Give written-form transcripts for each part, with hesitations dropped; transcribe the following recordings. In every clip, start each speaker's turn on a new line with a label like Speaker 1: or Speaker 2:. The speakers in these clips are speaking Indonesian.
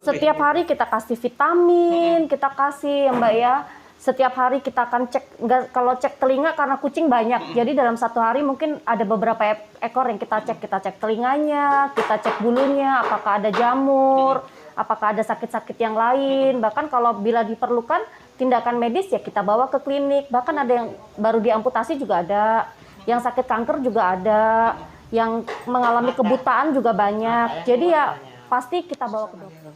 Speaker 1: Setiap hari kita kasih vitamin, kita kasih ya Mbak ya. Setiap hari kita akan cek, kalau cek telinga karena kucing banyak. Jadi dalam satu hari mungkin ada beberapa ekor yang kita cek telinganya, kita cek bulunya, apakah ada jamur, apakah ada sakit-sakit yang lain. Bahkan kalau bila diperlukan tindakan medis ya kita bawa ke klinik. Bahkan ada yang baru diamputasi juga ada, yang sakit kanker juga ada, yang mengalami kebutaan juga banyak. Jadi ya pasti kita bawa ke dokter.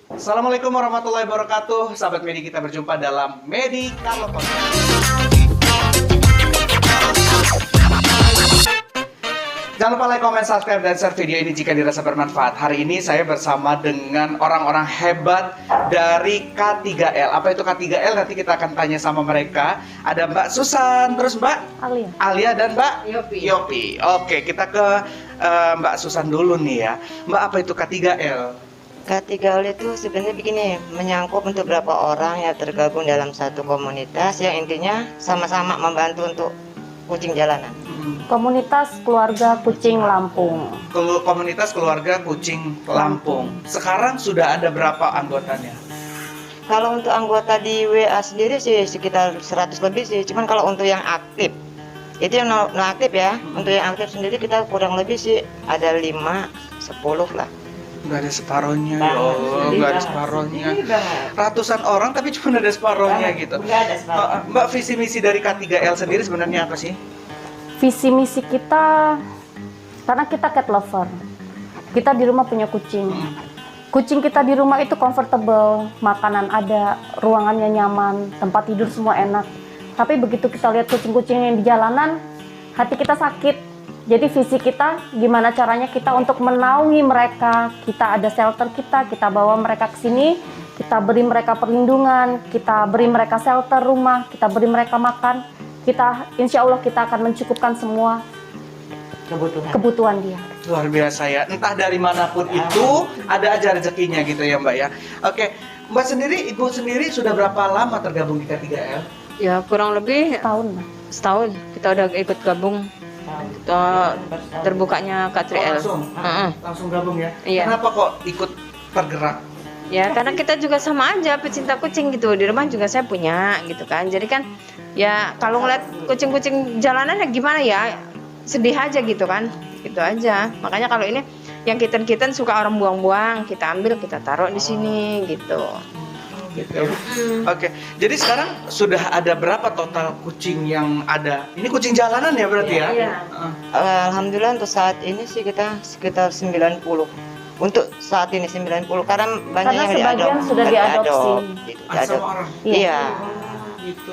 Speaker 2: Assalamualaikum warahmatullahi wabarakatuh. Sahabat Medi, kita berjumpa dalam Medical Podcast. Jangan lupa like, comment, subscribe, dan share video ini jika dirasa bermanfaat. Hari ini saya bersama dengan orang-orang hebat dari K3L. Apa itu K3L? Nanti kita akan tanya sama mereka. Ada Mbak Susan, terus Mbak Alia dan Mbak Yopi. Oke, kita ke Mbak Susan dulu nih ya. Mbak, apa itu K3L?
Speaker 3: K3L itu sebenarnya begini, menyangkut untuk beberapa orang yang tergabung dalam satu komunitas yang intinya sama-sama membantu untuk kucing jalanan.
Speaker 1: Komunitas Keluarga Kucing Lampung.
Speaker 2: Komunitas Keluarga Kucing Lampung. Sekarang sudah ada berapa anggotanya?
Speaker 3: Kalau untuk anggota di WA sendiri sih sekitar 100 lebih sih. Cuman kalau untuk yang aktif, itu yang non aktif ya. Untuk yang aktif sendiri kita kurang lebih sih ada 5-10 lah.
Speaker 2: Nggak ada separohnya, nggak ada separohnya. Ratusan orang tapi cuma ada separohnya gitu. Mbak, visi misi dari K3L sendiri sebenarnya apa sih?
Speaker 1: Visi misi kita, karena kita cat lover, kita di rumah punya kucing. Kucing kita di rumah itu comfortable, makanan ada, ruangannya nyaman, tempat tidur semua enak. Tapi begitu kita lihat kucing-kucing yang di jalanan, hati kita sakit. Jadi visi kita, gimana caranya kita untuk menaungi mereka. Kita ada shelter kita bawa mereka ke sini, kita beri mereka perlindungan, kita beri mereka shelter rumah, kita beri mereka makan. Insya Allah kita akan mencukupkan semua kebutuhan dia.
Speaker 2: Luar biasa ya, entah dari manapun itu, ada aja rezekinya gitu ya Mbak ya. Oke, Mbak sendiri, Ibu sendiri sudah berapa lama tergabung di K3L?
Speaker 4: Ya kurang lebih setahun kita udah ikut gabung. Terbukanya K3L.
Speaker 2: Langsung gabung ya?
Speaker 4: Iya.
Speaker 2: Kenapa kok ikut tergerak?
Speaker 4: Ya karena kita juga sama aja pecinta kucing gitu. Di rumah juga saya punya gitu kan. Jadi kan ya kalau ngeliat kucing-kucing jalanan ya gimana ya, sedih aja gitu kan. Gitu aja. Makanya kalau ini yang kitten-kitten suka orang buang-buang, kita ambil, kita taruh di sini gitu.
Speaker 2: Oke, jadi sekarang sudah ada berapa total kucing yang ada? Ini kucing jalanan ya berarti ya?
Speaker 4: Iya.
Speaker 3: Alhamdulillah untuk saat ini sih kita sekitar 90. Untuk saat ini 90 karena banyak yang
Speaker 1: sebagian sudah diadopsi.
Speaker 3: Iya.
Speaker 2: Gitu.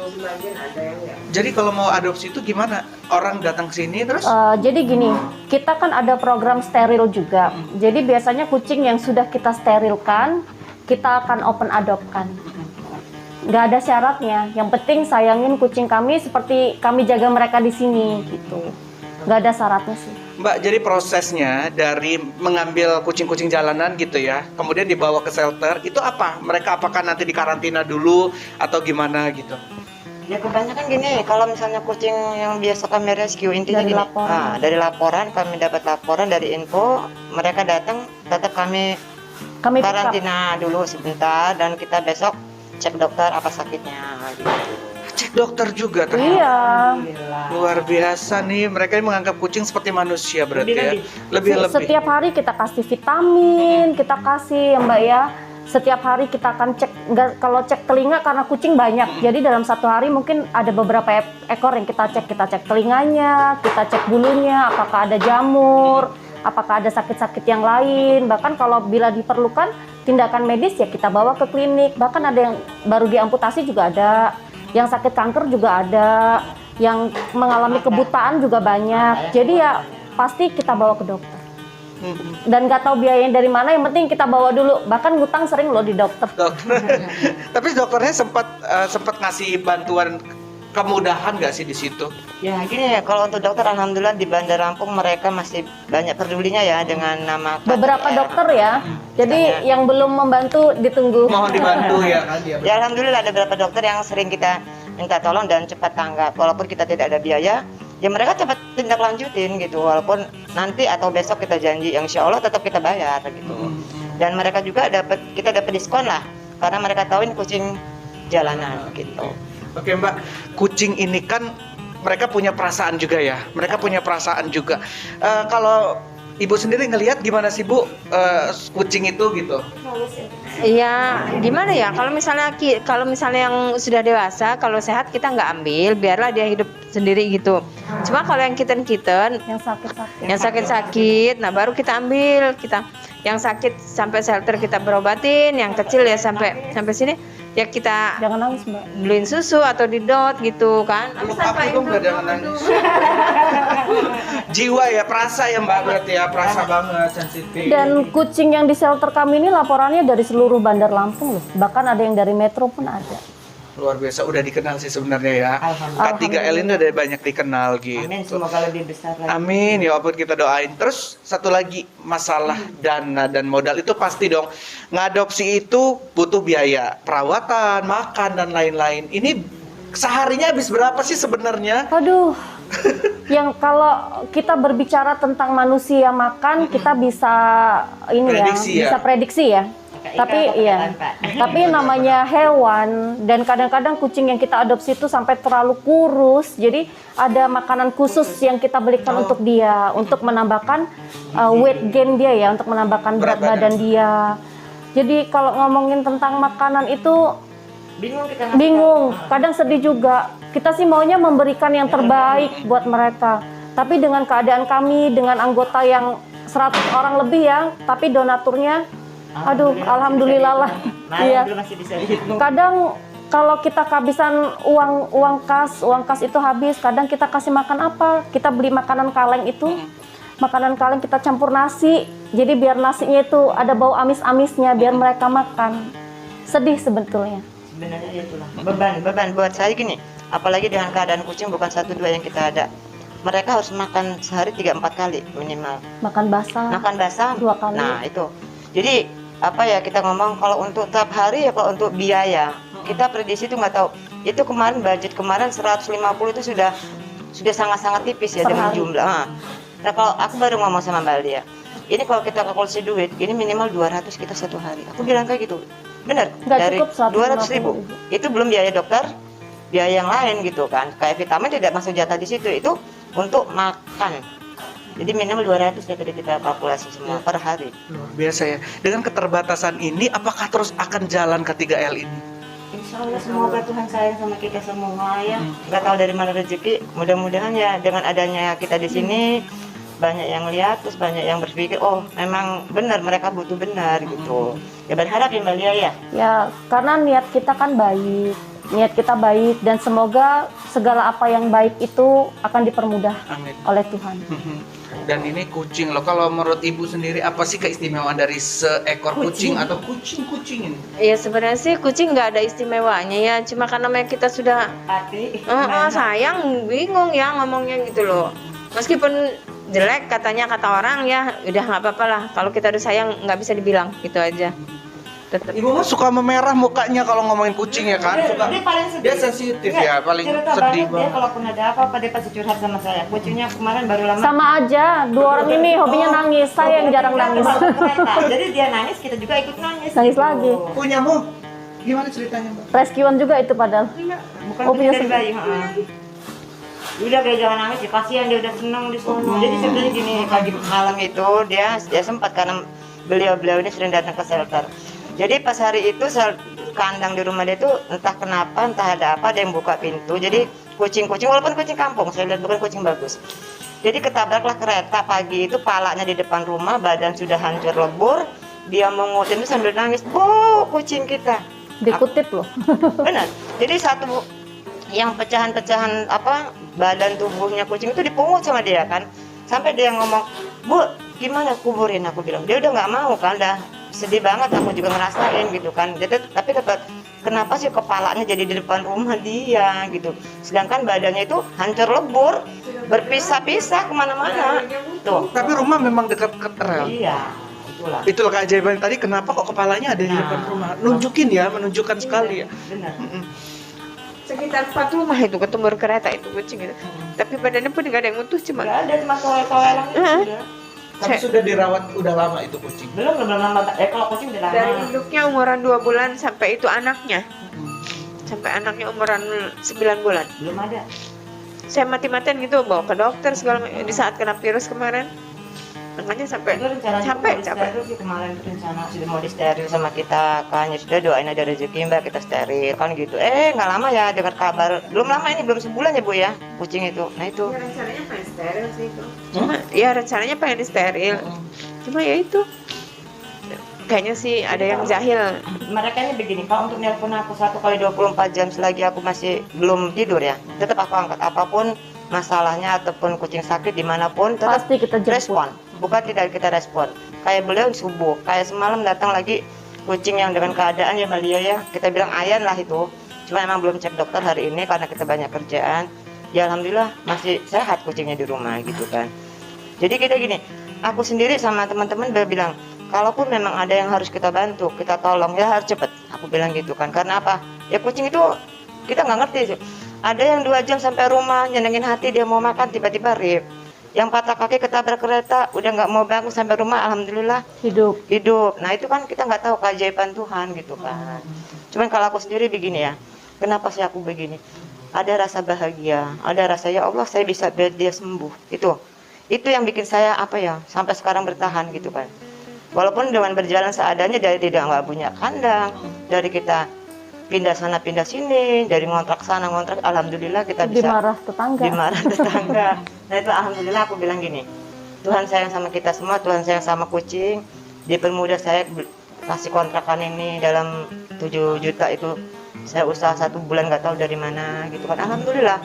Speaker 2: Jadi kalau mau adopsi itu gimana? Orang datang ke sini terus?
Speaker 1: Jadi gini, kita kan ada program steril juga. Jadi biasanya kucing yang sudah kita sterilkan, kita akan open adopkan. Nggak ada syaratnya. Yang penting sayangin kucing kami seperti kami jaga mereka di sini gitu. Nggak ada syaratnya sih.
Speaker 2: Mbak, jadi prosesnya dari mengambil kucing-kucing jalanan gitu ya, kemudian dibawa ke shelter, itu apa? Mereka apakah nanti dikarantina dulu atau gimana gitu?
Speaker 3: Ya kebanyakan gini, kalau misalnya kucing yang biasa kami rescue intinya
Speaker 1: dari
Speaker 3: gini,
Speaker 1: laporan.
Speaker 3: Dari laporan kami dapat laporan dari info, mereka datang tetap kami karantina dulu sebentar dan kita besok cek dokter apa sakitnya gitu.
Speaker 2: Cek dokter juga ternyata.
Speaker 1: Iya.
Speaker 2: Luar biasa nih, mereka ini menganggap kucing seperti manusia berarti ya. Lebih.
Speaker 1: Setiap hari kita kasih vitamin, kita kasih ya Mbak ya. Setiap hari kita akan cek, kalau cek telinga karena kucing banyak. Jadi dalam satu hari mungkin ada beberapa ekor yang kita cek telinganya, kita cek bulunya, apakah ada jamur, apakah ada sakit-sakit yang lain. Bahkan kalau bila diperlukan tindakan medis ya kita bawa ke klinik. Bahkan ada yang baru diamputasi juga ada, yang sakit kanker juga ada, yang mengalami kebutaan juga banyak. Jadi ya pasti kita bawa ke dokter. Dan nggak tahu biayanya dari mana, yang penting kita bawa dulu. Bahkan ngutang sering loh di dokter.
Speaker 2: Tapi dokternya sempat ngasih bantuan kemudahan nggak sih di situ?
Speaker 3: Ya gini ya, kalau untuk dokter alhamdulillah di Bandar Lampung mereka masih banyak pedulinya ya dengan nama K3L.
Speaker 1: Beberapa dokter ya. Jadi yang belum membantu ditunggu.
Speaker 2: Mohon dibantu ya kan dia.
Speaker 3: Ya alhamdulillah ada beberapa dokter yang sering kita minta tolong dan cepat tanggap. Walaupun kita tidak ada biaya, ya mereka cepat tindak lanjutin gitu. Walaupun nanti atau besok kita janji, yang insya Allah tetap kita bayar gitu. Dan mereka juga kita dapat diskon lah, karena mereka tahu ini kucing jalanan gitu.
Speaker 2: Oke Mbak, kucing ini kan mereka punya perasaan juga ya. Mereka punya perasaan juga. Kalau Ibu sendiri ngelihat gimana sih Bu kucing itu gitu?
Speaker 4: Ya gimana ya, kalau misalnya yang sudah dewasa, kalau sehat kita nggak ambil, biarlah dia hidup sendiri gitu. Cuma kalau yang kitten-kitten,
Speaker 1: yang sakit-sakit,
Speaker 4: nah baru kita ambil. Yang sakit sampai shelter kita berobatin, yang kecil ya sampai sini ya kita
Speaker 1: jangan nangis Mbak.
Speaker 4: beliin susu atau didot gitu kan.
Speaker 2: Peluk aku dong, nggak jangan nangis. Jiwa ya, perasa ya Mbak, berarti ya, perasa banget, sensitif.
Speaker 1: Dan kucing yang di shelter kami ini laporannya dari seluruh Bandar Lampung loh. Bahkan ada yang dari Metro pun ada.
Speaker 2: Luar biasa, udah dikenal sih sebenarnya ya.
Speaker 3: Alhamdulillah.
Speaker 2: K3L ini udah banyak dikenal gitu.
Speaker 3: Amin, semoga lebih besar lagi.
Speaker 2: Amin, ya walaupun kita doain. Terus satu lagi, masalah dana dan modal itu pasti dong. Ngadopsi itu butuh biaya, perawatan, makan dan lain-lain. Ini seharinya habis berapa sih sebenarnya?
Speaker 1: Aduh, yang kalau kita berbicara tentang manusia makan, kita bisa
Speaker 2: Prediksi ya?
Speaker 1: bisa prediksi ya. Tapi namanya hewan, dan kadang-kadang kucing yang kita adopsi itu sampai terlalu kurus. Jadi ada makanan khusus yang kita belikan untuk dia, untuk menambahkan weight gain dia ya, untuk menambahkan berat badan dia. Jadi kalau ngomongin tentang makanan itu bingung, kadang sedih juga. Kita sih maunya memberikan yang terbaik buat mereka. Tapi dengan keadaan kami, dengan anggota yang 100 orang lebih ya, tapi donaturnya aduh, alhamdulillah lah. Iya. Kadang kalau kita kehabisan uang kas itu habis, kadang kita kasih makan apa? Kita beli makanan kaleng itu. Makanan kaleng kita campur nasi. Jadi biar nasinya itu ada bau amis-amisnya, biar mereka makan. Sedih sebetulnya.
Speaker 3: Sebenarnya itulah beban buat saya gini. Apalagi dengan keadaan kucing bukan 1-2 yang kita ada. Mereka harus makan sehari 3-4 kali minimal.
Speaker 1: Makan basah.
Speaker 3: 2 kali. Nah, itu. Jadi apa ya, kita ngomong kalau untuk tiap hari ya, kalau untuk biaya kita prediksi itu nggak tahu. Itu kemarin budget 150 itu sudah sangat-sangat tipis ya dengan jumlah. Nah kalau aku baru ngomong sama Mbak Lia, ini kalau kita kalkulasi duit ini minimal 200 kita satu hari. Aku bilang kayak gitu, benar, dari 200.000 itu belum biaya dokter, biaya yang lain gitu kan, kayak vitamin tidak masuk jatah di situ, itu untuk makan. Jadi minimal 200 ya tadi kita kalkulasi semua per hari.
Speaker 2: Luar biasa ya. Dengan keterbatasan ini, apakah terus akan jalan K3L ini?
Speaker 3: Insya Allah semoga Tuhan sayang sama kita semua ya. Nggak tahu dari mana rezeki. Mudah-mudahan ya dengan adanya kita di sini banyak yang lihat, terus banyak yang berpikir, oh memang benar mereka butuh benar gitu. Ya berharap ya Mbak Lia ya.
Speaker 1: Ya karena niat kita kan baik. Niat kita baik dan semoga segala apa yang baik itu akan dipermudah oleh Tuhan.
Speaker 2: Dan ini kucing loh. Kalau menurut Ibu sendiri apa sih keistimewaan dari seekor kucing atau kucing-kucing ini?
Speaker 4: Ya sebenarnya sih kucing nggak ada istimewanya ya, cuma karena kita sudah sayang, bingung ya ngomongnya gitu loh. Meskipun jelek kata orang ya, udah nggak apa-apa lah. Kalau kita udah sayang nggak bisa dibilang gitu aja. Tetep.
Speaker 2: Ibu mah suka memerah mukanya kalau ngomongin kucing ya kan? Dia sensitif ya, paling sedih
Speaker 3: banget. Dia
Speaker 2: banget.
Speaker 3: kalaupun ada apa-apa dia pasti curhat sama saya. Kucingnya kemarin baru lama.
Speaker 1: Sama aja, 2 orang ini hobinya nangis. Saya yang jarang nangis.
Speaker 3: Jadi dia nangis, kita juga ikut nangis.
Speaker 1: Nangis
Speaker 3: gitu.
Speaker 1: lagi.
Speaker 2: Punyamu gimana ceritanya Mbak?
Speaker 1: Rescuan juga itu padahal.
Speaker 3: Bukan
Speaker 1: Oh, punya
Speaker 3: punya dari bayi. Udah kayak jangan nangis ya, kasihan dia udah senang di sana. Jadi sebenarnya gini, pagi malam itu dia sempat karena beliau ini sering datang ke shelter. Jadi pas hari itu kandang di rumah dia itu entah kenapa, entah ada apa, ada yang buka pintu. Jadi kucing-kucing, walaupun kucing kampung, saya lihat bukan kucing bagus. Jadi ketabraklah kereta pagi itu, palanya di depan rumah, badan sudah hancur lebur. Dia mengutin itu sambil nangis, "Bu, kucing kita."
Speaker 1: Dikutip loh.
Speaker 3: Benar. Jadi satu yang pecahan-pecahan apa badan tubuhnya kucing itu dipungut sama dia kan. Sampai dia ngomong, "Bu, gimana kuburin?" Aku bilang. Dia udah nggak mau kan, dah sedih banget, aku juga ngerasain gitu kan. Jadi tapi tetap kenapa sih kepalanya jadi di depan rumah dia gitu, sedangkan badannya itu hancur lebur, berpisah-pisah kemana-mana tuh.
Speaker 2: Tapi rumah memang dekat ke rel.
Speaker 3: Iya, itulah.
Speaker 2: Itulah keajaiban tadi, kenapa kok kepalanya ada di depan rumah. Menunjukkan sekali ya.
Speaker 3: Benar.
Speaker 4: Sekitar 4 rumah itu ketemu kereta itu kucing itu. Tapi badannya pun nggak ada yang utuh, cuma
Speaker 3: Nggak ada, cuma toel-toelan itu.
Speaker 2: Tapi sudah dirawat udah lama itu kucing.
Speaker 3: Belum lama. Kalau kucing udah lama.
Speaker 4: Dari induknya umuran 2 bulan sampai itu anaknya. Sampai anaknya umuran 9 bulan.
Speaker 3: Belum ada.
Speaker 4: Saya mati-matian gitu bawa ke dokter segala di saat kena virus kemarin. Makanya sampai
Speaker 3: Itu rencananya
Speaker 4: capek.
Speaker 3: sih kemarin rencana sudah mau di steril sama kita kan, ya sudah doain ada rezeki Mbak kita steril kan gitu. Nggak lama ya dengar kabar, belum lama ini belum sebulan ya Bu ya kucing itu. Nah itu.
Speaker 4: Ya rencananya pengen steril sih itu. Cuma ya rencananya pengen di steril. Cuma ya itu kayaknya sih ada yang jahil.
Speaker 3: Mereka ini begini Pak, untuk nelpon aku 1 kali 24 jam selagi aku masih belum tidur ya, tetap aku angkat apapun masalahnya ataupun kucing sakit dimanapun tetap
Speaker 1: Pasti kita jemput.
Speaker 3: respon. Bukan tidak kita respon. Kayak beliau subuh, kayak semalam datang lagi kucing yang dengan keadaan ya Balia ya, kita bilang ayan lah itu. Cuma emang belum cek dokter hari ini karena kita banyak kerjaan. Ya alhamdulillah masih sehat kucingnya di rumah gitu kan. Jadi kita gini, aku sendiri sama teman-teman bilang, kalaupun memang ada yang harus kita bantu, kita tolong ya harus cepet. Aku bilang gitu kan. Karena apa? Ya kucing itu kita nggak ngerti sih. Ada yang 2 jam sampai rumah nyenengin hati dia mau makan tiba-tiba rip. Yang patah kaki ketabrak kereta udah nggak mau bangun sampai rumah alhamdulillah hidup. Nah itu kan kita nggak tahu keajaiban Tuhan gitu kan. Cuman kalau aku sendiri begini ya, kenapa sih aku begini? Ada rasa bahagia, ada rasa ya Allah saya bisa biar dia sembuh. Itu yang bikin saya apa ya sampai sekarang bertahan gitu kan. Walaupun dengan berjalan seadanya dari tidak nggak punya kandang, dari kita pindah sana pindah sini, dari ngontrak sana ngontrak, alhamdulillah kita bisa
Speaker 1: Dimarah tetangga.
Speaker 3: Nah itu alhamdulillah aku bilang gini, Tuhan sayang sama kita semua, Tuhan sayang sama kucing, dipermudah saya kasih kontrakan ini dalam 7 juta itu saya usaha 1 bulan nggak tahu dari mana gitu kan, alhamdulillah.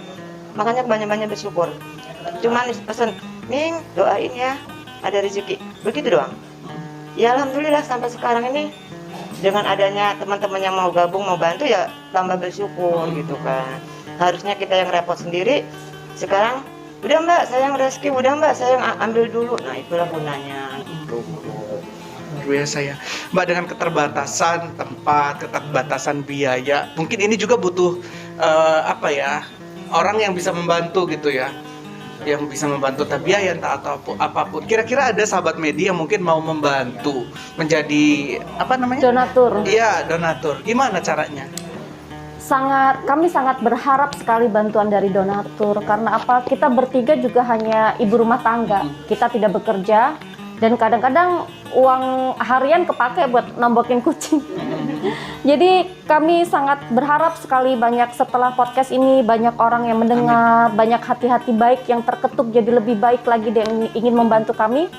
Speaker 3: Makanya banyak-banyak bersyukur. Cuman pesan, Ming doain ya ada rezeki, begitu doang. Ya alhamdulillah sampai sekarang ini dengan adanya teman-teman yang mau gabung mau bantu ya tambah bersyukur gitu kan. Harusnya kita yang repot sendiri, sekarang udah Mbak saya yang rescue, udah Mbak saya yang ambil dulu. Nah itulah gunanya gitu.
Speaker 2: Luar biasa ya Mbak, dengan keterbatasan tempat, keterbatasan biaya, mungkin ini juga butuh apa ya, orang yang bisa membantu gitu ya, yang bisa membantu biaya entah atau apapun. Kira-kira ada sahabat media yang mungkin mau membantu menjadi apa namanya?
Speaker 1: Donatur.
Speaker 2: Iya, donatur. Gimana caranya?
Speaker 1: Kami sangat berharap sekali bantuan dari donatur karena apa? Kita bertiga juga hanya ibu rumah tangga. Kita tidak bekerja dan kadang-kadang uang harian kepake buat nambahin kucing. Jadi kami sangat berharap sekali banyak setelah podcast ini banyak orang yang mendengar, banyak hati-hati baik yang terketuk jadi lebih baik lagi dan ingin membantu kami.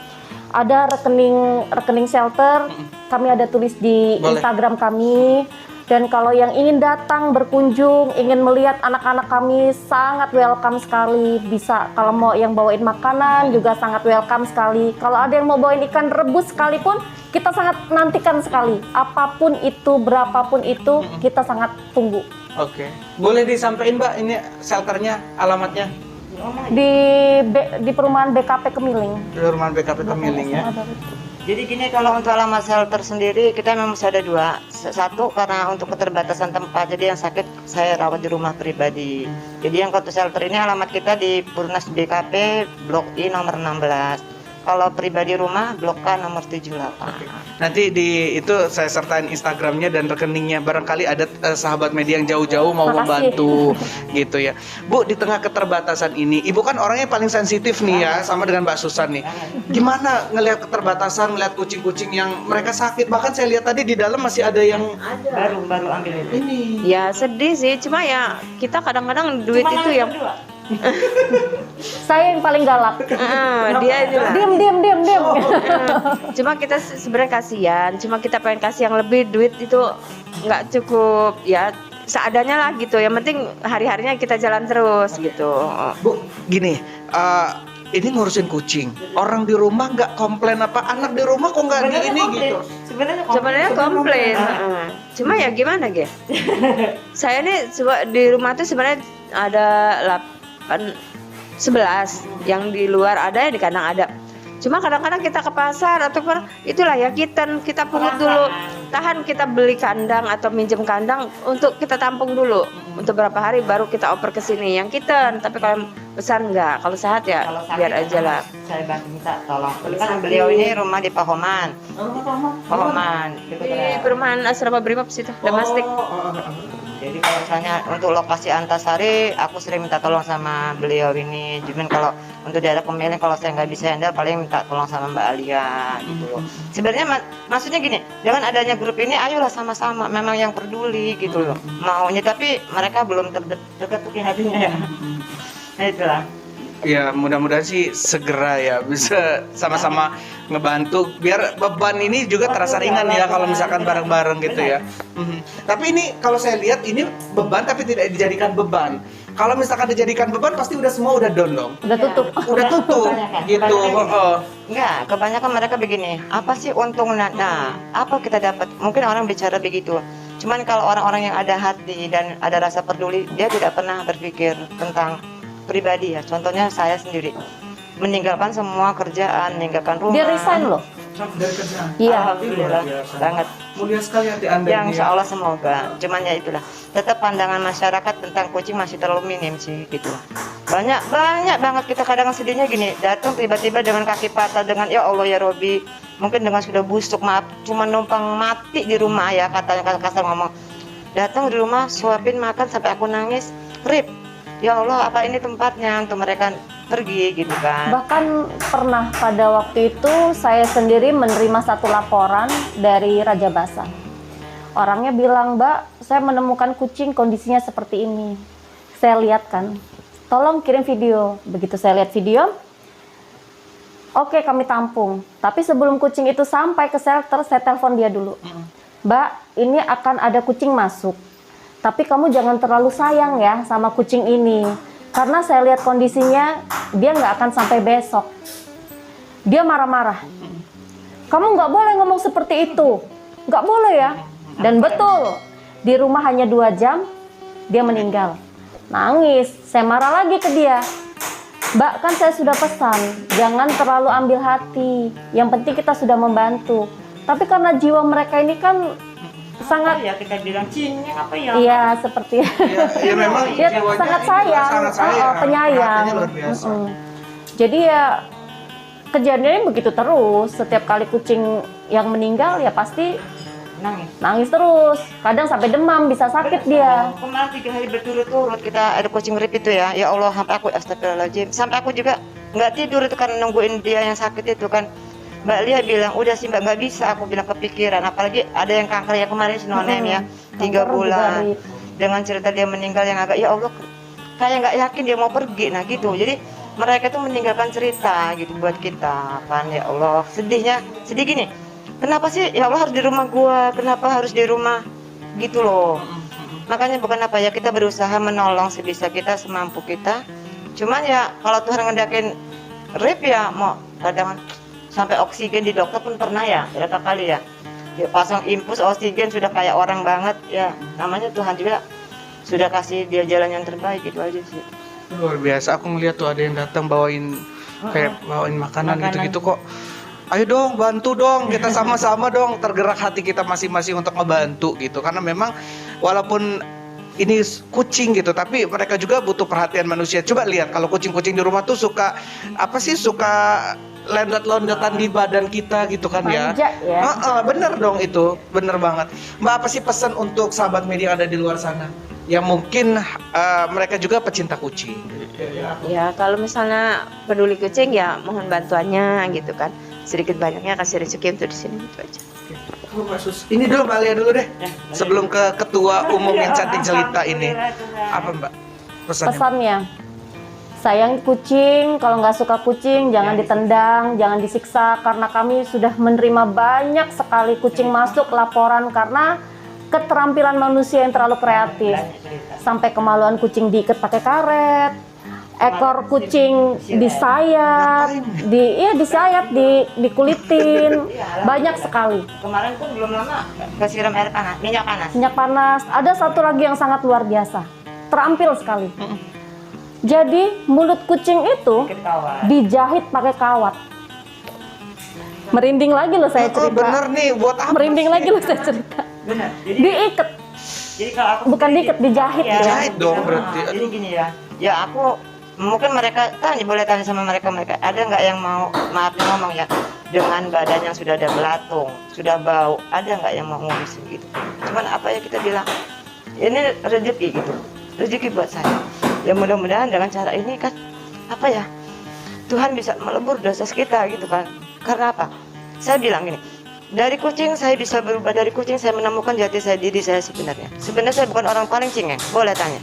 Speaker 1: Ada rekening shelter, kami ada tulis di
Speaker 2: Boleh.
Speaker 1: Instagram kami. Dan kalau yang ingin datang berkunjung, ingin melihat anak-anak kami sangat welcome sekali. Bisa kalau mau yang bawain makanan juga sangat welcome sekali. Kalau ada yang mau bawain ikan rebus sekalipun, kita sangat nantikan sekali. Apapun itu, berapapun itu, kita sangat tunggu.
Speaker 2: Oke. Boleh disampaikan Mbak ini shelternya, alamatnya?
Speaker 1: Di perumahan BKP Kemiling.
Speaker 2: Di rumah BKP Kemiling ya.
Speaker 3: Jadi gini, kalau untuk alamat shelter sendiri kita memang ada 2. Satu karena untuk keterbatasan tempat, jadi yang sakit saya rawat di rumah pribadi. Jadi yang untuk shelter ini alamat kita di Purnas BKP Blok I nomor 16. Kalau pribadi rumah Blok K nomor 78.
Speaker 2: Nanti di itu saya sertain Instagramnya dan rekeningnya. Barangkali ada sahabat media yang jauh-jauh mau
Speaker 1: Makasih.
Speaker 2: membantu gitu ya. Bu, di tengah keterbatasan ini, Ibu kan orangnya paling sensitif nih ya, sama dengan Mbak Susan nih. Gimana ngelihat keterbatasan, ngelihat kucing-kucing yang mereka sakit? Bahkan saya lihat tadi di dalam masih ada yang
Speaker 3: Baru ambil itu.
Speaker 2: ini.
Speaker 4: Ya sedih sih, cuma ya kita kadang-kadang duit itu yang
Speaker 1: Saya yang paling galak.
Speaker 4: dia itu lah.
Speaker 1: Diam.
Speaker 4: Cuma kita sebenarnya kasihan, cuma kita pengen kasih yang lebih, duit itu nggak cukup ya, seadanya lah gitu. Yang penting hari-harinya kita jalan terus gitu.
Speaker 2: Bu, gini, ini ngurusin kucing. Orang di rumah nggak komplain apa? Anak di rumah kok nggak di ini gitu?
Speaker 4: Sebenarnya komplain. Cuma ya gimana Ge? Saya nih di rumah tuh sebenarnya ada 11, yang di luar ada, yang di kandang ada. Cuma kadang-kadang kita ke pasar ataupun itulah ya kita pungut dulu, tahan kita beli kandang atau minjem kandang untuk kita tampung dulu untuk berapa hari baru kita oper ke sini yang kitten. Tapi kalau besar enggak. Kalau sehat ya
Speaker 3: Kalau sakit,
Speaker 4: biar aja lah.
Speaker 3: Saya bantu minta tolong. Kan beliau ini rumah di Pahoman. Pahoman. Gitu
Speaker 4: Di
Speaker 3: kan.
Speaker 4: perumahan Asrama Brimob situ, Damastik.
Speaker 3: Jadi kalau misalnya untuk lokasi Antasari, aku sering minta tolong sama beliau ini. Cuman kalau untuk daerah pemilih, kalau saya nggak bisa handle, paling minta tolong sama Mbak Alia gitu loh. Sebenarnya maksudnya gini, dengan adanya grup ini, ayolah sama-sama. Memang yang peduli gitu loh. Maunya, tapi mereka belum terketuk hatinya ya. Nah itulah.
Speaker 2: Ya mudah-mudahan sih segera ya bisa sama-sama ngebantu biar beban ini juga terasa ringan ya kalau misalkan bareng-bareng gitu ya. Tapi ini kalau saya lihat ini beban tapi tidak dijadikan beban. Kalau misalkan dijadikan beban pasti udah semua udah down dong.
Speaker 1: Udah tutup.
Speaker 2: Udah tutup gitu.
Speaker 3: Enggak, kebanyakan mereka begini. Apa sih untungnya? Nah, apa kita dapat? Mungkin orang bicara begitu. Cuman kalau orang-orang yang ada hati dan ada rasa peduli, dia tidak pernah berpikir tentang pribadi ya. Contohnya saya sendiri meninggalkan semua kerjaan, meninggalkan rumah.
Speaker 1: Dia resign loh.
Speaker 2: Dari kerjaan.
Speaker 1: Iya.
Speaker 3: Alhamdulillah banget.
Speaker 2: Mulia sekali hati Anda
Speaker 3: Yang
Speaker 2: ini.
Speaker 3: insya Allah semoga. Cuman ya itulah. Tetap pandangan masyarakat tentang kucing masih terlalu minim sih gitu. Banyak banget kita kadang sedihnya gini. Datang tiba-tiba dengan kaki patah, dengan ya Allah ya Robi. Mungkin dengan sudah busuk, maaf, cuma numpang mati di rumah ya, katanya kasar ngomong. Datang di rumah suapin makan sampai aku nangis. Rip. Ya Allah, apa ini tempatnya untuk mereka pergi gitu kan.
Speaker 1: Bahkan pernah pada waktu itu saya sendiri menerima satu laporan dari Raja Basa. Orangnya bilang, Mbak, saya menemukan kucing kondisinya seperti ini. Saya lihat kan, tolong kirim video. Begitu saya lihat video, oke kami tampung. Tapi sebelum kucing itu sampai ke shelter, saya telepon dia dulu. Mbak, ini akan ada kucing masuk. Tapi kamu jangan terlalu sayang ya sama kucing ini. Karena saya lihat kondisinya, dia nggak akan sampai besok. Dia marah-marah. Kamu nggak boleh ngomong seperti itu. Nggak boleh ya. Dan betul, di rumah hanya 2 jam, dia meninggal. Nangis, saya marah lagi ke dia. Mbak, kan saya sudah pesan, jangan terlalu ambil hati. Yang penting kita sudah membantu. Tapi karena jiwa mereka ini kan sangat,
Speaker 3: ya kita bilang cingnya apa ya?
Speaker 1: iya seperti
Speaker 2: Ya memang
Speaker 1: dia
Speaker 2: jiwanya
Speaker 1: sangat
Speaker 2: ini
Speaker 1: sayang,
Speaker 2: sangat sayang.
Speaker 1: penyayang.
Speaker 2: Hatinya luar biasa.
Speaker 1: Jadi ya kejadiannya begitu terus. Setiap kali kucing yang meninggal ya pasti nangis terus. Kadang sampai demam, bisa sakit dia.
Speaker 3: Kemarin 3 hari berturut-turut kita ada kucing rip itu ya. Ya Allah, sampai aku astagfirullahaladzim. Sampai aku juga nggak tidur itu karena nungguin dia yang sakit itu kan. Mbak Lia bilang, udah sih Mbak, nggak bisa. Aku bilang kepikiran, apalagi ada yang kanker ya kemarin Sinonem ya, 3
Speaker 1: Kanker
Speaker 3: bulan.
Speaker 1: juga,
Speaker 3: Dengan cerita dia meninggal yang agak, ya Allah, kayak nggak yakin dia mau pergi. Nah gitu, jadi mereka tuh meninggalkan cerita gitu buat kita kan. Ya Allah, sedih gini. Kenapa sih ya Allah harus di rumah gua? Kenapa harus di rumah gitu loh? Makanya bukan apa ya, kita berusaha menolong sebisa kita, semampu kita. Cuman ya kalau Tuhan ngendakin rip ya mau kadang sampai oksigen di dokter pun pernah ya, berapa kali ya. Dia pasang infus oksigen sudah kayak orang banget ya. Namanya Tuhan juga sudah kasih dia jalan yang terbaik, itu aja sih.
Speaker 2: Luar biasa, aku ngeliat tuh ada yang datang bawain kayak bawain makanan gitu-gitu kok. Ayo dong, bantu dong, kita sama-sama dong, tergerak hati kita masing-masing untuk ngebantu gitu. Karena memang walaupun ini kucing gitu, tapi mereka juga butuh perhatian manusia. Coba lihat kalau kucing-kucing di rumah tuh suka lendat-londatan di badan kita gitu kan ya.
Speaker 1: Manja ya.
Speaker 2: Bener dong itu, bener banget. Mbak, apa sih pesan untuk sahabat media yang ada di luar sana? Yang mungkin mereka juga pecinta kucing.
Speaker 4: Ya kalau misalnya peduli kucing ya mohon bantuannya gitu kan. Sedikit banyaknya kasih rezeki untuk di sini gitu aja.
Speaker 2: Ini dulu Mbak Lia dulu deh. Sebelum ke ketua umum yang cantik jelita ini. Apa Mbak pesannya?
Speaker 1: Pesannya, sayang kucing, kalau nggak suka kucing jangan ditendang, jangan disiksa. Karena kami sudah menerima banyak sekali kucing masuk laporan karena keterampilan manusia yang terlalu kreatif. Sampai kemaluan kucing diikat pakai karet, ekor kucing disayat, disayat, dikulitin, banyak sekali.
Speaker 3: Kemarin pun belum lama kesiram air panas, minyak panas.
Speaker 1: Minyak panas. Ada satu lagi yang sangat luar biasa, terampil sekali. Jadi mulut kucing itu dijahit pakai kawat. Merinding lagi loh saya cerita.
Speaker 2: Bener nih, buat apa?
Speaker 1: Merinding lagi loh saya cerita.
Speaker 3: Benar.
Speaker 1: Diikat.
Speaker 3: Jadi kalau aku
Speaker 1: Bukan diikat, dijahit ya.
Speaker 2: Dijahit dong berarti.
Speaker 3: Jadi gini ya. Ya aku mungkin mereka boleh tanya sama mereka ada nggak yang mau, maaf nih ngomong ya, dengan badan yang sudah ada belatung, sudah bau, ada nggak yang mau ngurusin gitu. Cuman apa ya, kita bilang ini rezeki gitu, rezeki buat saya. Ya mudah-mudahan dengan cara ini kan apa ya, Tuhan bisa melebur dosa kita gitu kan. Karena apa? Saya bilang gini, dari kucing saya bisa berubah, dari kucing saya menemukan jati diri saya sebenarnya. Sebenarnya saya bukan orang paling cengeng, boleh tanya.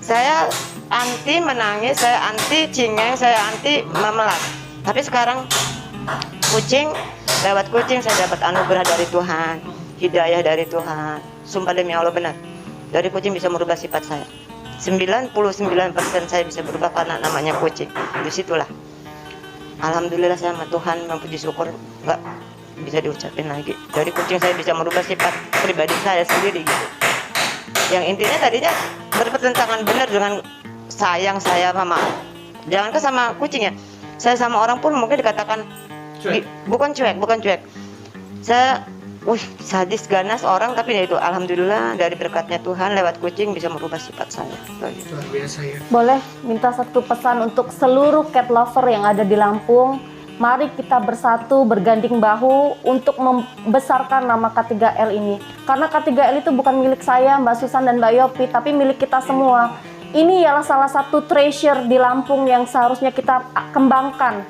Speaker 3: Saya anti menangis, saya anti cengeng, saya anti memelas. Tapi sekarang lewat kucing saya dapat anugerah dari Tuhan, hidayah dari Tuhan. Sumpah demi Allah benar. Dari kucing bisa merubah sifat saya. 99% saya bisa berubah karena namanya kucing. Disitulah. Alhamdulillah saya sama Tuhan, memuji syukur nggak bisa diucapin lagi. Dari kucing saya bisa merubah sifat pribadi saya sendiri gitu. Yang intinya tadinya bertentangan benar dengan sayang saya sama, jangankan sama kucing ya, saya sama orang pun mungkin dikatakan bukan cuek. Saya sadis ganas orang, tapi ya itu alhamdulillah dari berkatnya Tuhan lewat kucing bisa merubah sifat saya.
Speaker 2: Luar biasa ya.
Speaker 1: Boleh minta satu pesan untuk seluruh cat lover yang ada di Lampung. Mari kita bersatu, berganding bahu untuk membesarkan nama K3L ini. Karena K3L itu bukan milik saya, Mbak Susan dan Mbak Yopi, tapi milik kita semua. Ini ialah salah satu treasure di Lampung yang seharusnya kita kembangkan.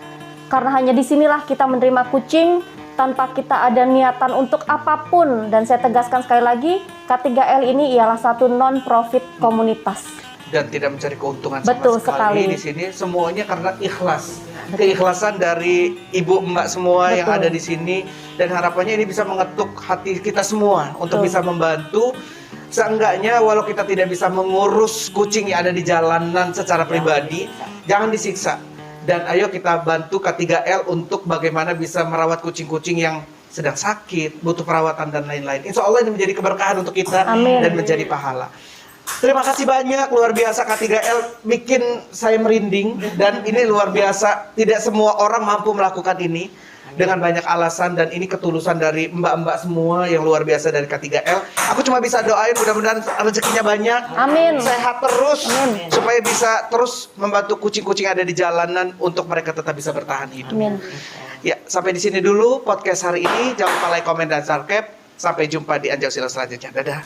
Speaker 1: Karena hanya disinilah kita menerima kucing tanpa kita ada niatan untuk apapun. Dan saya tegaskan sekali lagi, K3L ini ialah satu non-profit komunitas.
Speaker 2: Dan tidak mencari keuntungan
Speaker 1: Betul
Speaker 2: sama sekali
Speaker 1: sekali.
Speaker 2: di sini, semuanya karena ikhlas. Keikhlasan dari ibu mbak semua yang
Speaker 1: Betul.
Speaker 2: ada di sini, dan harapannya ini bisa mengetuk hati kita semua untuk
Speaker 1: Betul.
Speaker 2: bisa membantu. Seenggaknya walau kita tidak bisa mengurus kucing yang ada di jalanan secara pribadi, jangan disiksa. Dan ayo kita bantu K3L untuk bagaimana bisa merawat kucing-kucing yang sedang sakit, butuh perawatan dan lain-lain. Insya Allah ini menjadi keberkahan untuk kita.
Speaker 1: Amin.
Speaker 2: Dan menjadi pahala. Terima kasih banyak, luar biasa K3L, bikin saya merinding. Dan ini luar biasa, tidak semua orang mampu melakukan ini dengan banyak alasan, dan ini ketulusan dari mbak-mbak semua yang luar biasa dari K3L. Aku cuma bisa doain mudah-mudahan rezekinya banyak,
Speaker 1: Amin.
Speaker 2: sehat terus,
Speaker 1: Amin.
Speaker 2: supaya bisa terus membantu kucing-kucing ada di jalanan untuk mereka tetap bisa bertahan hidup.
Speaker 1: Amin.
Speaker 2: Ya, sampai di sini dulu podcast hari ini. Jangan lupa like, komen, dan subscribe. Sampai jumpa di Anjau Sila selanjutnya. Dadah.